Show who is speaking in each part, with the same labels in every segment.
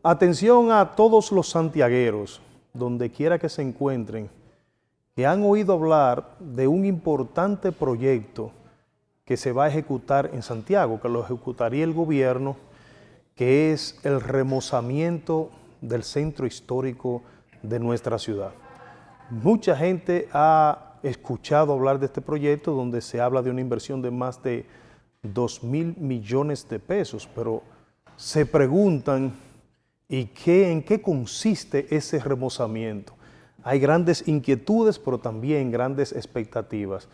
Speaker 1: atención a todos los santiagueros, donde quiera que se encuentren, que han oído hablar de un importante proyecto que se va a ejecutar en Santiago, que lo ejecutaría el gobierno, que es el remozamiento del centro histórico de nuestra ciudad. Mucha gente ha escuchado hablar de este proyecto, donde se habla de una inversión de más de 2.000 millones de pesos, pero se preguntan en qué consiste ese remozamiento. Hay grandes inquietudes, pero también grandes expectativas.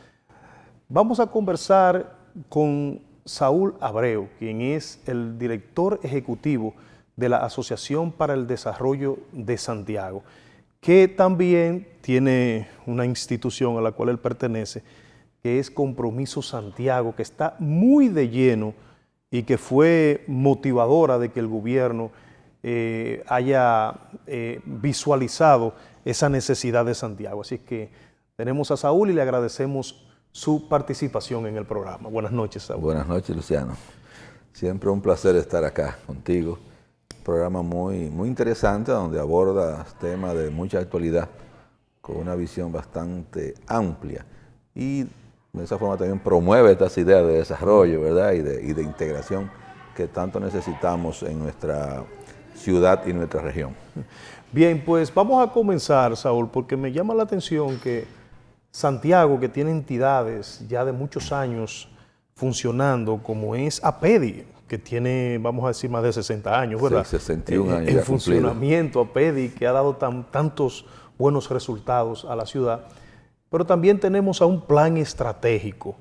Speaker 1: Vamos a conversar con Saúl Abreu, quien es el director ejecutivo de la Asociación para el Desarrollo de Santiago, que también tiene una institución a la cual él pertenece, que es Compromiso Santiago, que está muy de lleno y que fue motivadora de que el gobierno haya visualizado esa necesidad de Santiago. Así que tenemos a Saúl y le agradecemos su participación en el programa. Buenas noches, Saúl.
Speaker 2: Buenas noches, Luciano. Siempre un placer estar acá contigo. Un programa muy interesante donde abordas temas de mucha actualidad con una visión bastante amplia y de esa forma también promueve estas ideas de desarrollo, ¿verdad? y de integración que tanto necesitamos en nuestra ciudad y nuestra región.
Speaker 1: Bien, pues vamos a comenzar, Saúl, porque me llama la atención que Santiago, que tiene entidades ya de muchos años funcionando, como es APEDI, que tiene, vamos a decir, más de 60 años, ¿verdad?
Speaker 2: Sí, 61 años
Speaker 1: en
Speaker 2: ya
Speaker 1: funcionamiento, APEDI, que ha dado tantos buenos resultados a la ciudad. Pero también tenemos a un plan estratégico,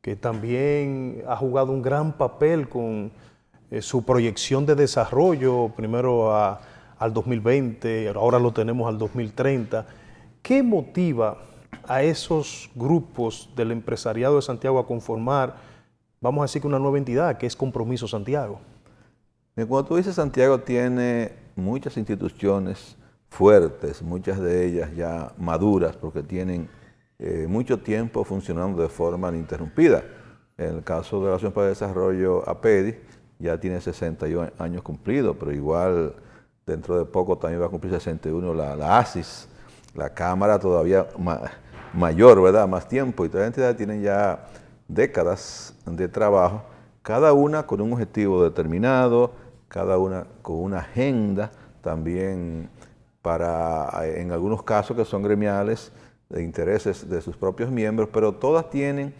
Speaker 1: que también ha jugado un gran papel con su proyección de desarrollo, primero al 2020, ahora lo tenemos al 2030. ¿Qué motiva a esos grupos del empresariado de Santiago a conformar, vamos a decir, que una nueva entidad, que es Compromiso Santiago?
Speaker 2: Cuando tú dices, Santiago tiene muchas instituciones fuertes, muchas de ellas ya maduras, porque tienen mucho tiempo funcionando de forma ininterrumpida. En el caso de la Asociación para el Desarrollo, APEDI, ya tiene 61 años cumplidos, pero igual dentro de poco también va a cumplir 61 la ASIS, la Cámara todavía mayor, ¿verdad? Más tiempo, y todas las entidades tienen ya décadas de trabajo, cada una con un objetivo determinado, cada una con una agenda también para, en algunos casos que son gremiales, de intereses de sus propios miembros, pero todas tienen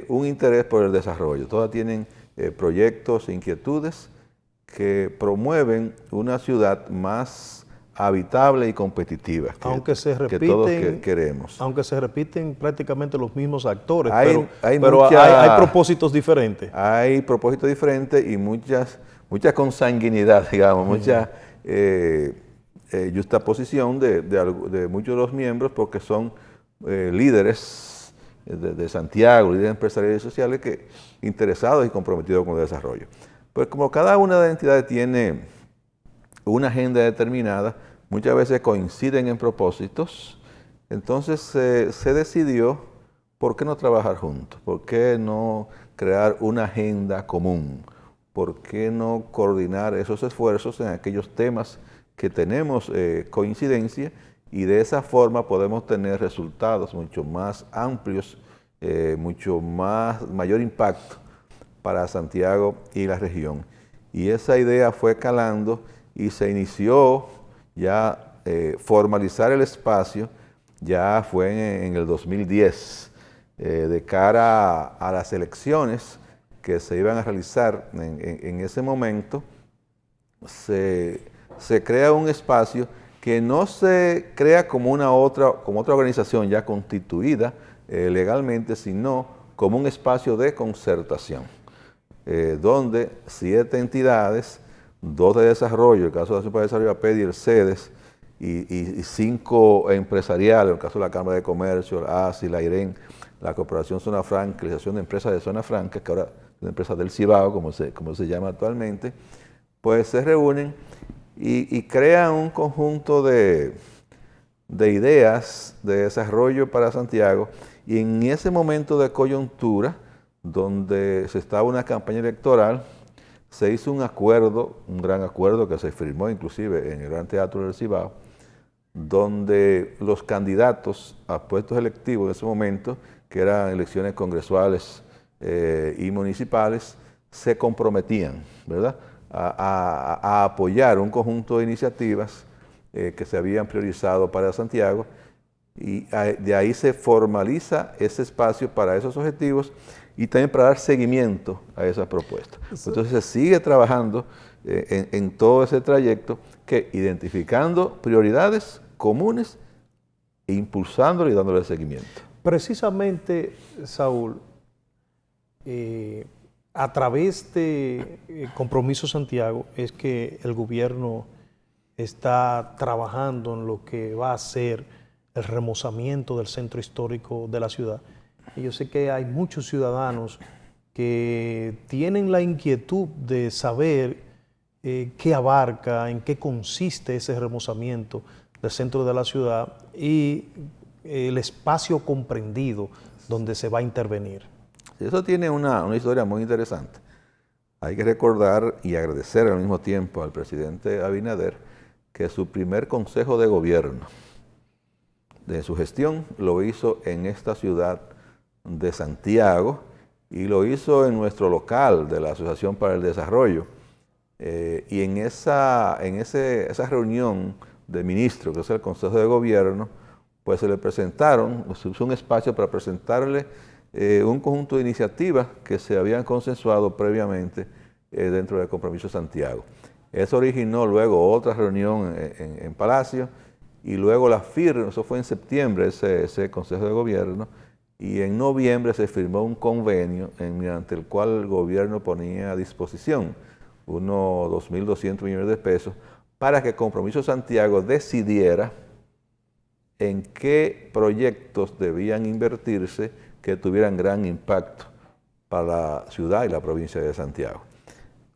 Speaker 2: un interés por el desarrollo, todas tienen proyectos e inquietudes que promueven una ciudad más habitable y competitiva, que todos queremos.
Speaker 1: Aunque se repiten prácticamente los mismos actores,
Speaker 2: hay
Speaker 1: propósitos diferentes.
Speaker 2: Hay propósitos diferentes y mucha consanguinidad, digamos, mucha justaposición de muchos de los miembros, porque son líderes de Santiago, líderes empresariales y sociales interesados y comprometidos con el desarrollo. Pues como cada una de las entidades tiene una agenda determinada, muchas veces coinciden en propósitos, entonces se decidió, ¿por qué no trabajar juntos? ¿Por qué no crear una agenda común? ¿Por qué no coordinar esos esfuerzos en aquellos temas que tenemos coincidencia, y de esa forma podemos tener resultados mucho más amplios, mayor impacto para Santiago y la región? Y esa idea fue calando y se inició ya formalizar el espacio, ya fue en el 2010, de cara a las elecciones que se iban a realizar en ese momento. Se crea un espacio que no se crea como otra organización ya constituida legalmente, sino como un espacio de concertación, donde 7 entidades, 2 de desarrollo, el caso de la Asociación para el Desarrollo, APEDI, el CEDES, y 5 empresariales, el caso de la Cámara de Comercio, la ASI, la IREN, la Corporación Zona Franca, la Asociación de Empresas de Zona Franca, que ahora es una empresa del Cibao, como se llama actualmente, pues se reúnen y crean un conjunto de ideas de desarrollo para Santiago. Y en ese momento de coyuntura, donde se estaba una campaña electoral, se hizo un acuerdo, un gran acuerdo que se firmó inclusive en el Gran Teatro del Cibao, donde los candidatos a puestos electivos en ese momento, que eran elecciones congresuales y municipales, se comprometían, ¿verdad?, a apoyar un conjunto de iniciativas que se habían priorizado para Santiago, y de ahí se formaliza ese espacio para esos objetivos y también para dar seguimiento a esas propuestas. Entonces se sigue trabajando en todo ese trayecto, que identificando prioridades comunes e impulsándole y dándole seguimiento.
Speaker 1: Precisamente, Saúl, a través de Compromiso Santiago es que el gobierno está trabajando en lo que va a ser el remozamiento del centro histórico de la ciudad. Y yo sé que hay muchos ciudadanos que tienen la inquietud de saber qué abarca, en qué consiste ese remozamiento del centro de la ciudad y el espacio comprendido donde se va a intervenir.
Speaker 2: Eso tiene una historia muy interesante. Hay que recordar y agradecer al mismo tiempo al presidente Abinader que su primer consejo de gobierno de su gestión lo hizo en esta ciudad de Santiago y lo hizo en nuestro local de la Asociación para el Desarrollo. Y en esa reunión de ministros, que es el Consejo de Gobierno, pues se le presentaron, se usó un espacio para presentarle un conjunto de iniciativas que se habían consensuado previamente dentro del Compromiso Santiago. Eso originó luego otra reunión en Palacio y luego la firma, eso fue en septiembre ese Consejo de Gobierno, y en noviembre se firmó un convenio mediante el cual el gobierno ponía a disposición unos 2.200 millones de pesos para que Compromiso Santiago decidiera en qué proyectos debían invertirse que tuvieran gran impacto para la ciudad y la provincia de Santiago.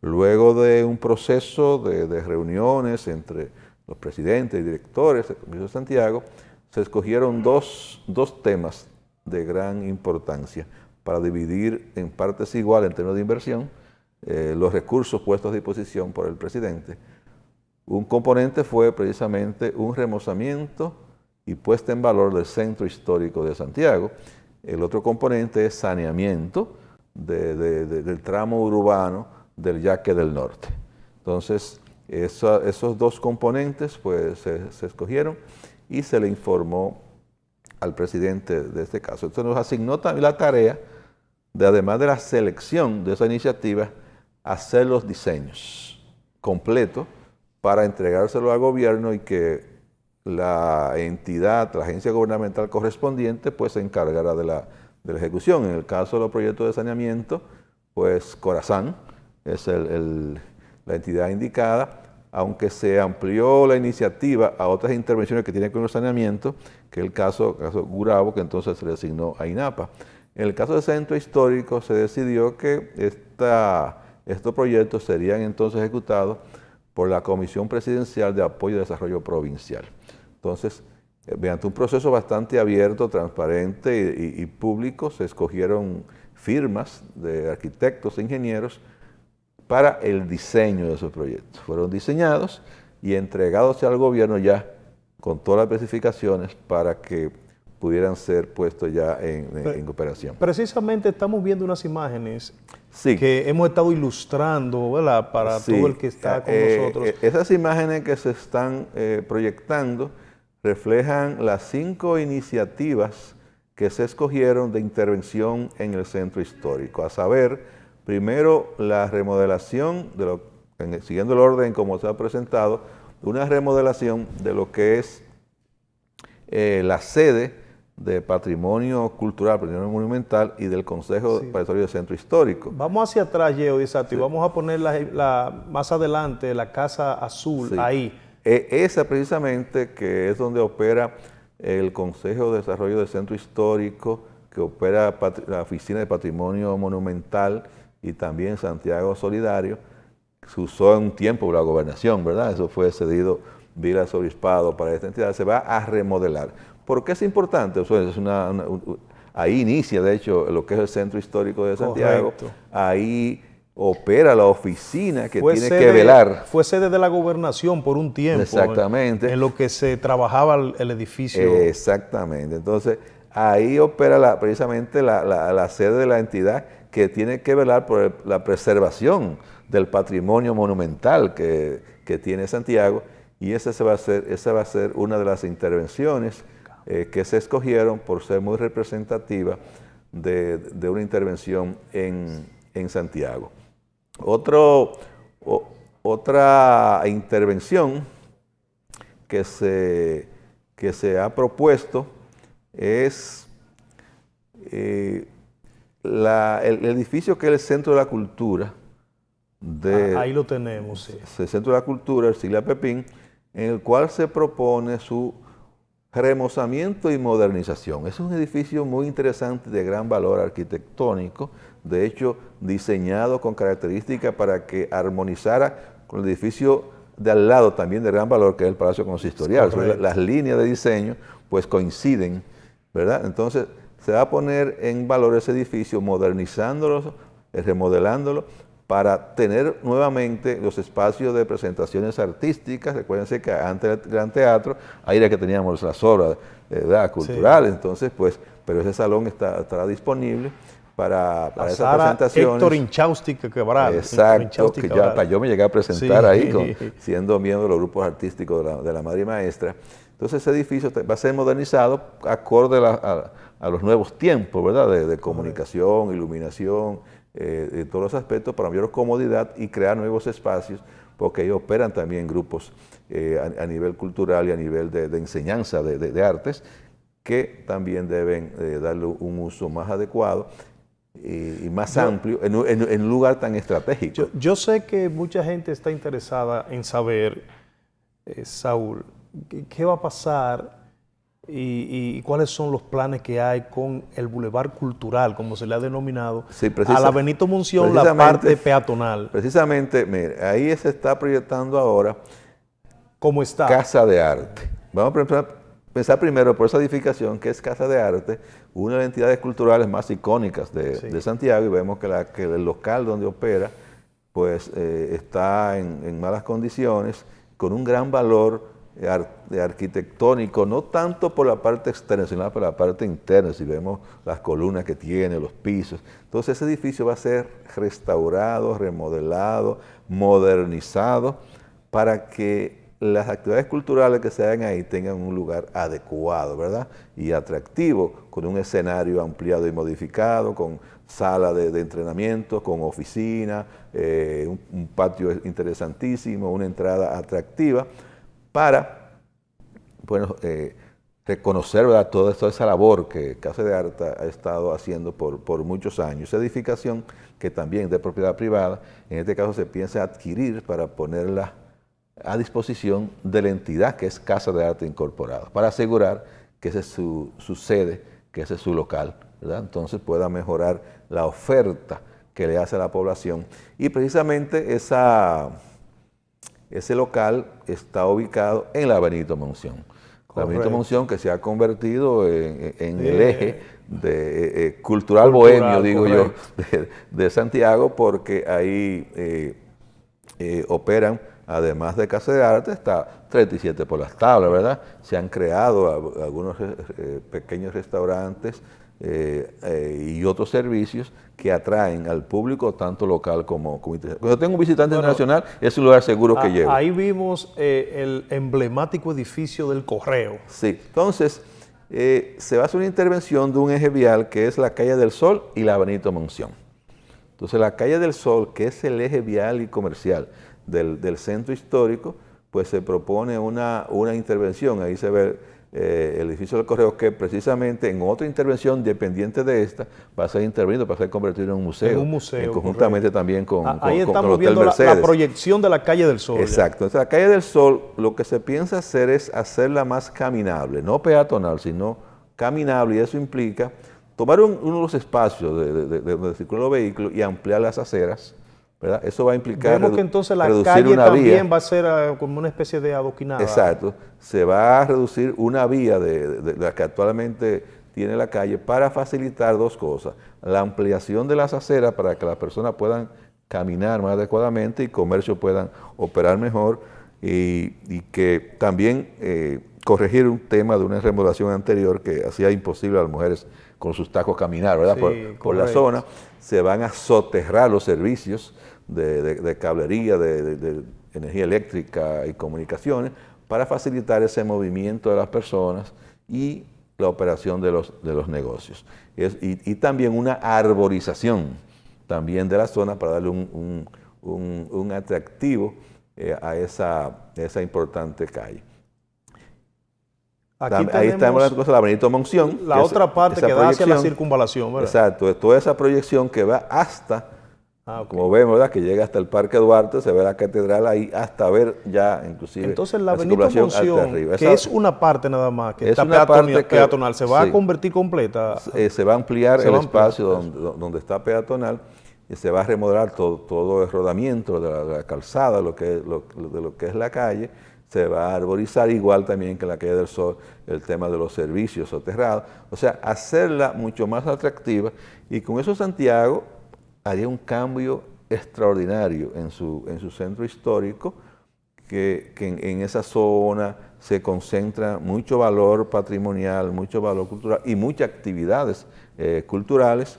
Speaker 2: Luego de un proceso de reuniones entre los presidentes y directores del Compromiso Santiago, se escogieron dos temas de gran importancia para dividir en partes iguales en términos de inversión los recursos puestos a disposición por el presidente. Un componente fue precisamente un remozamiento y puesta en valor del centro histórico de Santiago. El otro componente es saneamiento del tramo urbano del Yaque del Norte. Entonces, esos dos componentes pues, se escogieron y se le informó al presidente de este caso. Entonces nos asignó también la tarea de, además de la selección de esa iniciativa, hacer los diseños completos para entregárselo al gobierno y que la entidad, la agencia gubernamental correspondiente, pues se encargara de la ejecución. En el caso de los proyectos de saneamiento, pues Corazán es la entidad indicada, aunque se amplió la iniciativa a otras intervenciones que tienen que ver con el saneamiento, que es el caso Gurabo, que entonces se le asignó a INAPA. En el caso del centro histórico se decidió que estos proyectos serían entonces ejecutados por la Comisión Presidencial de Apoyo y Desarrollo Provincial. Entonces, mediante un proceso bastante abierto, transparente y público, se escogieron firmas de arquitectos e ingenieros para el diseño de esos proyectos. Fueron diseñados y entregados al gobierno ya con todas las especificaciones para que pudieran ser puestos ya en operación.
Speaker 1: Precisamente estamos viendo unas imágenes
Speaker 2: sí.
Speaker 1: que hemos estado ilustrando, ¿verdad?, para
Speaker 2: sí.
Speaker 1: todo el que está con nosotros.
Speaker 2: Esas imágenes que se están proyectando reflejan las 5 iniciativas que se escogieron de intervención en el centro histórico, a saber, primero, la remodelación, siguiendo el orden como se ha presentado, una remodelación de lo que es la sede de Patrimonio Cultural, Patrimonio Monumental y del Consejo para el Desarrollo del Centro Histórico.
Speaker 1: Vamos hacia atrás, Yeo, exacto, y vamos a poner más adelante la Casa Azul ahí.
Speaker 2: Esa precisamente, que es donde opera el Consejo de Desarrollo del Centro Histórico, que opera la Oficina de Patrimonio Monumental y también Santiago Solidario, se usó en un tiempo por la gobernación, ¿verdad? Eso fue cedido vía Obispado para esta entidad, se va a remodelar. ¿Por qué es importante? O sea, ahí inicia, de hecho, lo que es el Centro Histórico de Santiago.
Speaker 1: Correcto.
Speaker 2: Ahí opera la oficina que
Speaker 1: Fue
Speaker 2: tiene
Speaker 1: sede-
Speaker 2: que velar.
Speaker 1: Fue sede de la gobernación por un tiempo.
Speaker 2: Exactamente.
Speaker 1: En lo que se trabajaba el edificio.
Speaker 2: Exactamente. Entonces, ahí opera precisamente la sede de la entidad que tiene que velar por la preservación del patrimonio monumental que tiene Santiago, y esa va a ser una de las intervenciones que se escogieron por ser muy representativa de una intervención en Santiago. Otra intervención que se ha propuesto es el edificio que es el Centro de la Cultura.
Speaker 1: Ahí lo tenemos, sí.
Speaker 2: El Centro de la Cultura, el Sigla Pepín, en el cual se propone su remozamiento y modernización. Es un edificio muy interesante, de gran valor arquitectónico, de hecho diseñado con características para que armonizara con el edificio de al lado, también de gran valor, que es el Palacio Consistorial. Las líneas de diseño pues coinciden, ¿verdad? Entonces se va a poner en valor ese edificio, modernizándolo, remodelándolo, para tener nuevamente los espacios de presentaciones artísticas. Recuérdense que antes del Gran Teatro, ahí era que teníamos las obras culturales, sí. Entonces, pues, pero ese salón estará disponible para esas presentaciones.
Speaker 1: Héctor Inchausti Cabral.
Speaker 2: Exacto, que ya yo me llegué a presentar, sí, ahí, siendo miembro de los grupos artísticos de la Madre Maestra. Entonces ese edificio va a ser modernizado acorde a los nuevos tiempos, ¿verdad? De comunicación, iluminación, de todos los aspectos, para mayor comodidad y crear nuevos espacios, porque ellos operan también grupos a nivel cultural y a nivel de enseñanza de artes, que también deben darle un uso más adecuado y más amplio en un lugar tan estratégico.
Speaker 1: Yo sé que mucha gente está interesada en saber, Saúl, qué va a pasar y cuáles son los planes que hay con el Boulevard Cultural, como se le ha denominado, sí, a la Benito Monción, la parte peatonal.
Speaker 2: Precisamente, mire, ahí se está proyectando ahora
Speaker 1: ¿cómo está?
Speaker 2: Casa de Arte. Vamos a pensar primero por esa edificación que es Casa de Arte, una de las entidades culturales más icónicas de Santiago, y vemos que el local donde opera pues está en malas condiciones, con un gran valor arquitectónico, no tanto por la parte externa, sino por la parte interna. Si vemos las columnas que tiene, los pisos. Entonces ese edificio va a ser restaurado, remodelado, modernizado, para que las actividades culturales que se hagan ahí tengan un lugar adecuado, ¿verdad? Y atractivo, con un escenario ampliado y modificado, con sala de entrenamiento, con oficina, un patio interesantísimo, una entrada atractiva, para, bueno, reconocer, ¿verdad?, toda esa labor que Casa de Arte ha estado haciendo por muchos años. Esa edificación, que también es de propiedad privada, en este caso se piensa adquirir para ponerla a disposición de la entidad que es Casa de Arte Incorporada, para asegurar que ese es su sede, que ese es su local, ¿verdad? Entonces pueda mejorar la oferta que le hace a la población. Y precisamente ese local está ubicado en la Benito Monción. La Benito Monción, que se ha convertido en el eje cultural bohemio, digo yo, de Santiago, porque ahí operan, además de Casa de Arte, está 37 por las tablas, ¿verdad? Se han creado algunos pequeños restaurantes y otros servicios que atraen al público, tanto local como internacional. Cuando tengo un visitante internacional, es un lugar seguro que llevo.
Speaker 1: Ahí vimos el emblemático edificio del Correo.
Speaker 2: Sí, entonces se va a hacer una intervención de un eje vial que es la Calle del Sol y la Benito Monción. Entonces la Calle del Sol, que es el eje vial y comercial del centro histórico, pues se propone una intervención. Ahí se ve el edificio del Correo, que precisamente en otra intervención dependiente de esta va a ser intervenido para ser convertido en un museo. En
Speaker 1: un museo,
Speaker 2: conjuntamente también con
Speaker 1: ahí
Speaker 2: con
Speaker 1: estamos
Speaker 2: el Hotel
Speaker 1: viendo
Speaker 2: Mercedes.
Speaker 1: la proyección de la Calle del Sol.
Speaker 2: Exacto. Entonces la Calle del Sol, lo que se piensa hacer es hacerla más caminable, no peatonal, sino caminable, y eso implica tomar uno de los espacios de donde circulan los vehículos y ampliar las aceras, ¿verdad? Eso va a implicar
Speaker 1: vemos que entonces la
Speaker 2: reducir
Speaker 1: calle
Speaker 2: una
Speaker 1: también
Speaker 2: vía.
Speaker 1: va a ser como una especie de adoquinada.
Speaker 2: Exacto. Se va a reducir una vía de la que actualmente tiene la calle, para facilitar dos cosas: la ampliación de las aceras para que las personas puedan caminar más adecuadamente y comercio puedan operar mejor y que también corregir un tema de una remodelación anterior que hacía imposible a las mujeres con sus tacos caminar, ¿verdad?
Speaker 1: Sí,
Speaker 2: por la zona. Se van a soterrar los servicios de cablería, de energía eléctrica y comunicaciones para facilitar ese movimiento de las personas y la operación de los negocios. Y también una arborización también de la zona para darle un atractivo a esa importante calle. Ahí estamos la cosa de la Benito Monción.
Speaker 1: La otra parte que da hacia la circunvalación, ¿verdad?
Speaker 2: Exacto, toda esa proyección que va hasta, como vemos, ¿verdad? Que llega hasta el Parque Duarte, se ve la catedral ahí, hasta ver ya inclusive
Speaker 1: entonces la Benito Monción, que es una parte nada más, que está peatonal, ¿se va a convertir completa?
Speaker 2: Se va a ampliar el espacio donde está peatonal y se va a remodelar todo el rodamiento de la calzada, de lo que es la calle. Se va a arborizar, igual también que en la Calle del Sol, el tema de los servicios soterrados. O sea, hacerla mucho más atractiva y con eso Santiago haría un cambio extraordinario en su centro histórico, que en esa zona se concentra mucho valor patrimonial, mucho valor cultural y muchas actividades culturales.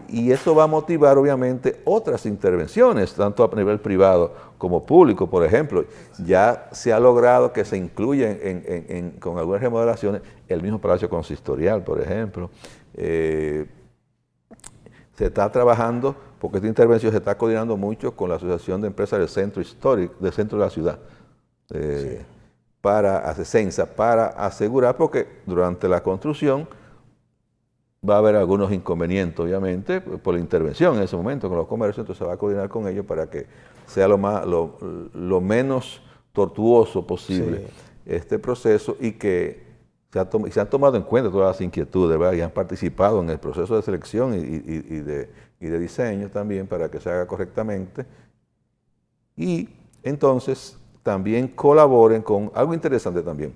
Speaker 2: Y eso va a motivar, obviamente, otras intervenciones, tanto a nivel privado como público. Por ejemplo, ya se ha logrado que se incluya con algunas remodelaciones el mismo Palacio Consistorial, por ejemplo. Se está trabajando, porque esta intervención se está coordinando mucho con la Asociación de Empresas del Centro Histórico, del centro de la ciudad, para ASECENSA, para asegurar, porque durante la construcción va a haber algunos inconvenientes, obviamente, por la intervención en ese momento con los comercios, entonces se va a coordinar con ellos para que sea lo menos tortuoso posible este proceso y que se han tomado en cuenta todas las inquietudes, ¿verdad? Y han participado en el proceso de selección y de diseño también para que se haga correctamente. Y entonces también colaboren con algo interesante también.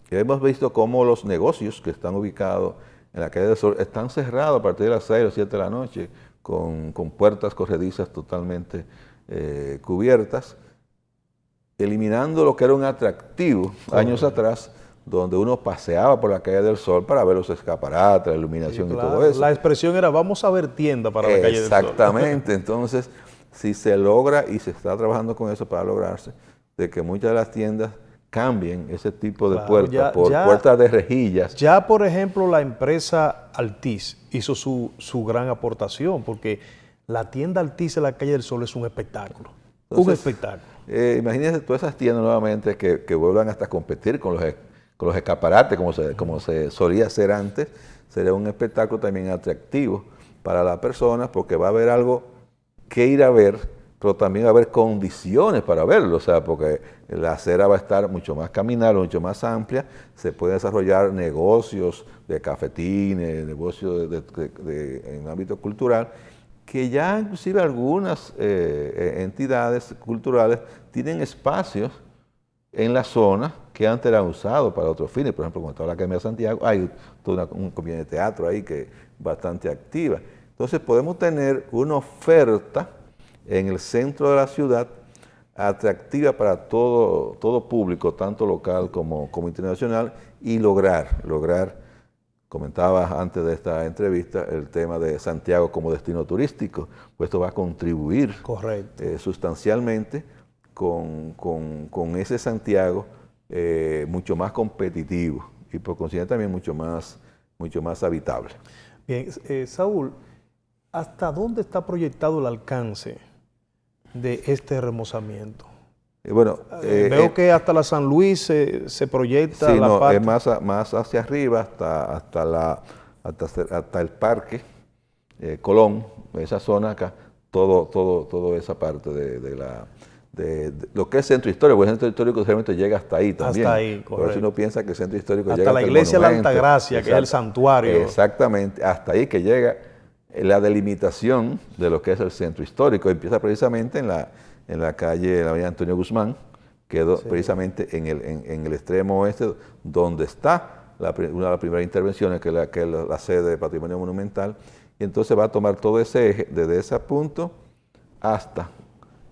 Speaker 2: Hemos visto cómo los negocios que están ubicados en la Calle del Sol están cerrados a partir de las 6 o 7 de la noche, con puertas corredizas totalmente cubiertas, eliminando lo que era un atractivo años atrás, donde uno paseaba por la Calle del Sol para ver los escaparates, la iluminación y todo eso.
Speaker 1: La expresión era, vamos a ver tienda para la Calle del Sol.
Speaker 2: Exactamente, entonces, si se logra, y se está trabajando con eso para lograrse, de que muchas de las tiendas cambien ese tipo de puertas por puertas de rejillas.
Speaker 1: Ya, por ejemplo, la empresa Altiz hizo su gran aportación, porque la tienda Altiz en la Calle del Sol es un espectáculo. Entonces, un espectáculo.
Speaker 2: Imagínense todas esas tiendas nuevamente que vuelvan hasta a competir con los escaparates, como se solía hacer antes. Sería un espectáculo también atractivo para las personas, porque va a haber algo que ir a ver, pero también va a haber condiciones para verlo, o sea, porque la acera va a estar mucho más caminable, mucho más amplia, se pueden desarrollar negocios de cafetines, negocios en el ámbito cultural, que ya inclusive algunas entidades culturales tienen espacios en la zona que antes eran usados para otros fines. Por ejemplo, cuando estaba la Academia de Santiago, hay toda una compañía de teatro ahí que es bastante activa. Entonces podemos tener una oferta en el centro de la ciudad atractiva para todo público, tanto local como internacional, y lograr, comentaba antes de esta entrevista, el tema de Santiago como destino turístico, pues esto va a contribuir sustancialmente con ese Santiago mucho más competitivo y por consiguiente también mucho más habitable.
Speaker 1: Bien, Saúl, ¿hasta dónde está proyectado el alcance de este remozamiento?
Speaker 2: Bueno,
Speaker 1: veo que hasta la San Luis se proyecta.
Speaker 2: Sí, no, es más hacia arriba, hasta el Parque Colón, esa zona acá, toda esa parte de lo que es centro histórico, porque el centro histórico realmente llega hasta ahí también.
Speaker 1: Hasta ahí, correcto.
Speaker 2: Por eso uno piensa que el centro histórico
Speaker 1: hasta
Speaker 2: llega
Speaker 1: la iglesia de la Altagracia,
Speaker 2: exacto,
Speaker 1: que es el santuario.
Speaker 2: Exactamente, hasta ahí que llega la delimitación de lo que es el centro histórico. Empieza precisamente en la calle, la avenida Antonio Guzmán, quedó precisamente en el extremo oeste, donde está una de las primeras intervenciones, que es la sede de Patrimonio Monumental, y entonces va a tomar todo ese eje, desde ese punto hasta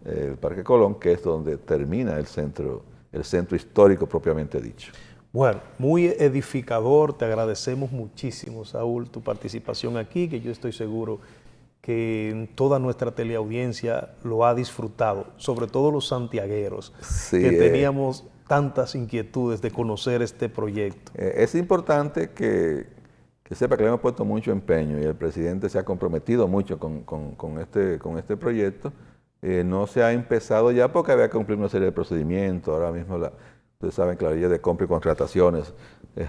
Speaker 2: el Parque Colón, que es donde termina el centro histórico propiamente dicho.
Speaker 1: Bueno, muy edificador, te agradecemos muchísimo, Saúl, tu participación aquí, que yo estoy seguro que toda nuestra teleaudiencia lo ha disfrutado, sobre todo los santiagueros,
Speaker 2: Sí,
Speaker 1: que teníamos tantas inquietudes de conocer este proyecto.
Speaker 2: Es importante que sepa que le hemos puesto mucho empeño y el presidente se ha comprometido mucho con este proyecto. No se ha empezado ya porque había que cumplir una serie de procedimientos. Ahora mismo, ustedes saben que la ley de compra y contrataciones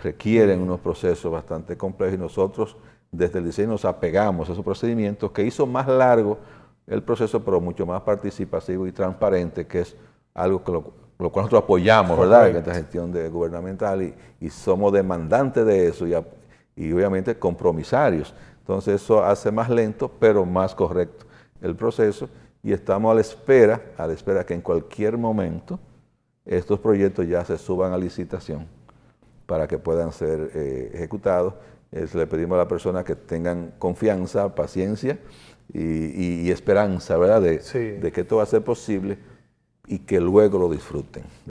Speaker 2: requieren unos procesos bastante complejos y nosotros desde el diseño nos apegamos a esos procedimientos que hizo más largo el proceso, pero mucho más participativo y transparente, que es algo que lo cual nosotros apoyamos, ¿verdad?, en esta gestión gubernamental y somos demandantes de eso y obviamente compromisarios. Entonces eso hace más lento, pero más correcto el proceso y estamos a la espera que en cualquier momento estos proyectos ya se suban a licitación para que puedan ser ejecutados. Le pedimos a las personas que tengan confianza, paciencia y esperanza, ¿verdad?, de que esto va a ser posible y que luego lo disfruten.